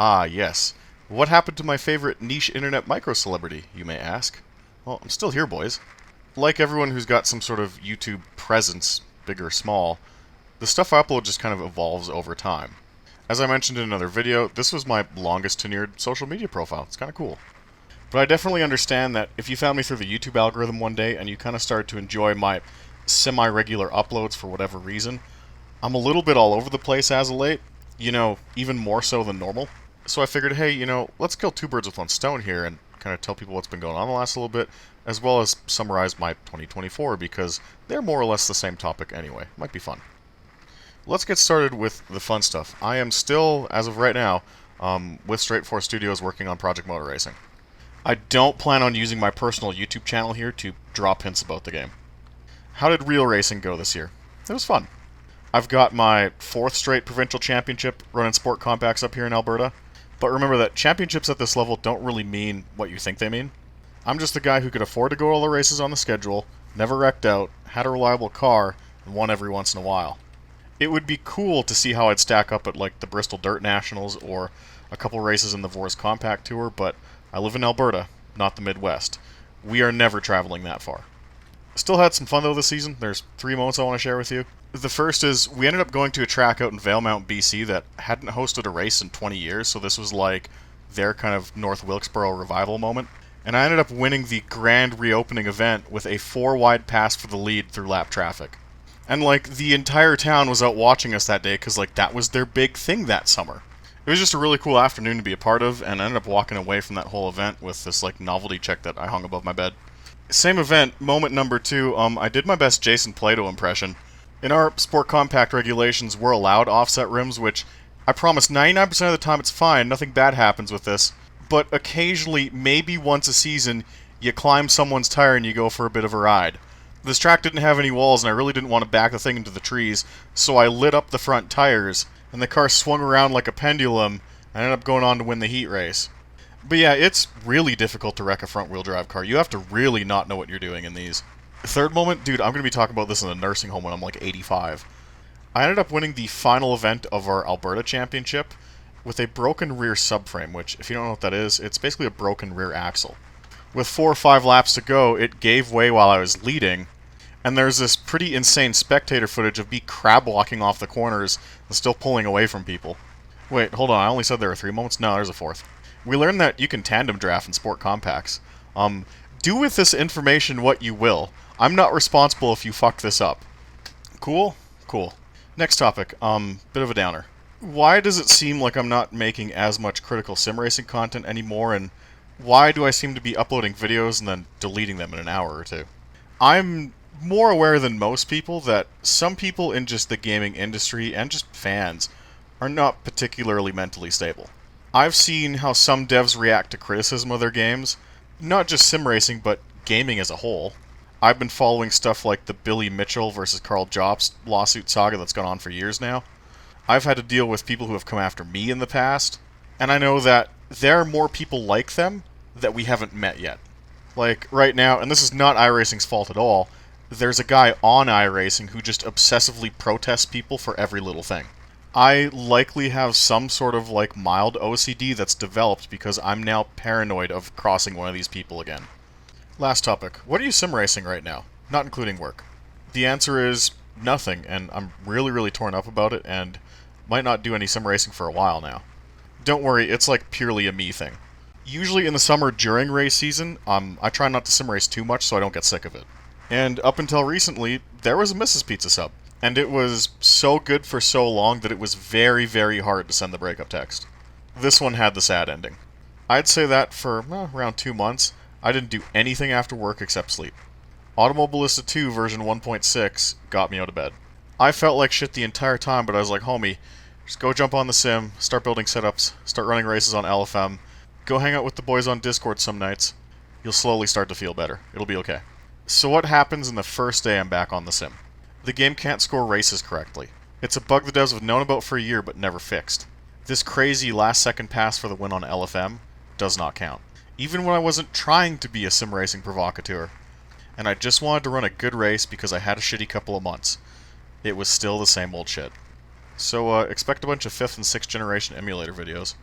Ah, yes. What happened to my favorite niche internet micro-celebrity, you may ask? Well, I'm still here, boys. Like everyone who's got some sort of YouTube presence, big or small, the stuff I upload just kind of evolves over time. As I mentioned in another video, this was my longest tenured social media profile. It's kind of cool. But I definitely understand that if you found me through the YouTube algorithm one day and you kind of started to enjoy my semi-regular uploads for whatever reason, I'm a little bit all over the place as of late, even more so than normal. So I figured, hey, let's kill two birds with one stone here and kind of tell people what's been going on the last little bit, as well as summarize my 2024 because they're more or less the same topic anyway. Might be fun. Let's get started with the fun stuff. I am still, as of right now, with Straight Force Studios working on Project Motor Racing. I don't plan on using my personal YouTube channel here to drop hints about the game. How did real racing go this year? It was fun. I've got my fourth straight provincial championship running sport compacts up here in Alberta. But remember that championships at this level don't really mean what you think they mean. I'm just the guy who could afford to go all the races on the schedule, never wrecked out, had a reliable car, and won every once in a while. It would be cool to see how I'd stack up at like the Bristol Dirt Nationals or a couple races in the Vors Compact Tour, but I live in Alberta, not the Midwest. We are never traveling that far. Still had some fun though this season. There's 3 moments I want to share with you. The first is we ended up going to a track out in Valemount, BC that hadn't hosted a race in 20 years, so this was like their kind of North Wilkesboro revival moment. And I ended up winning the grand reopening event with a 4-wide pass for the lead through lap traffic. And like the entire town was out watching us that day because like that was their big thing that summer. It was just a really cool afternoon to be a part of, and I ended up walking away from that whole event with this like novelty check that I hung above my bed. Same event, moment number 2, I did my best Jason Plato impression. In our Sport Compact regulations, we're allowed offset rims, which I promise 99% of the time it's fine, nothing bad happens with this. But occasionally, maybe once a season, you climb someone's tire and you go for a bit of a ride. This track didn't have any walls and I really didn't want to back the thing into the trees, so I lit up the front tires, and the car swung around like a pendulum and ended up going on to win the heat race. But yeah, it's really difficult to wreck a front-wheel drive car. You have to really not know what you're doing in these. Third moment, dude, I'm going to be talking about this in a nursing home when I'm like 85. I ended up winning the final event of our Alberta Championship with a broken rear subframe, which, if you don't know what that is, it's basically a broken rear axle. With 4 or 5 laps to go, it gave way while I was leading, and there's this pretty insane spectator footage of me crab walking off the corners and still pulling away from people. Wait, hold on, I only said there were 3 moments? No, there's a 4th. We learned that you can tandem draft in sport compacts. Do with this information what you will. I'm not responsible if you fuck this up. Cool? Cool. Next topic, bit of a downer. Why does it seem like I'm not making as much critical sim racing content anymore, and why do I seem to be uploading videos and then deleting them in an hour or two? I'm more aware than most people that some people in just the gaming industry and just fans are not particularly mentally stable. I've seen how some devs react to criticism of their games, not just sim racing, but gaming as a whole. I've been following stuff like the Billy Mitchell versus Carl Jobst lawsuit saga that's gone on for years now. I've had to deal with people who have come after me in the past, and I know that there are more people like them that we haven't met yet. Like, right now, and this is not iRacing's fault at all, there's a guy on iRacing who just obsessively protests people for every little thing. I likely have some sort of like mild OCD that's developed because I'm now paranoid of crossing one of these people again. Last topic. What are you sim racing right now? Not including work. The answer is nothing, and I'm really torn up about it and might not do any sim racing for a while now. Don't worry, it's like purely a me thing. Usually in the summer during race season, I try not to sim race too much so I don't get sick of it. And up until recently, there was a Mrs. Pizza sub. And it was so good for so long that it was very hard to send the breakup text. This one had the sad ending. I'd say that for around 2 months, I didn't do anything after work except sleep. Automobilista 2 version 1.6 got me out of bed. I felt like shit the entire time, but I was like, homie, just go jump on the sim, start building setups, start running races on LFM, go hang out with the boys on Discord some nights. You'll slowly start to feel better. It'll be okay. So what happens in the first day I'm back on the sim? The game can't score races correctly. It's a bug the devs have known about for a year but never fixed. This crazy last-second pass for the win on LFM does not count. Even when I wasn't trying to be a sim racing provocateur, and I just wanted to run a good race because I had a shitty couple of months, it was still the same old shit. So expect a bunch of 5th and 6th generation emulator videos.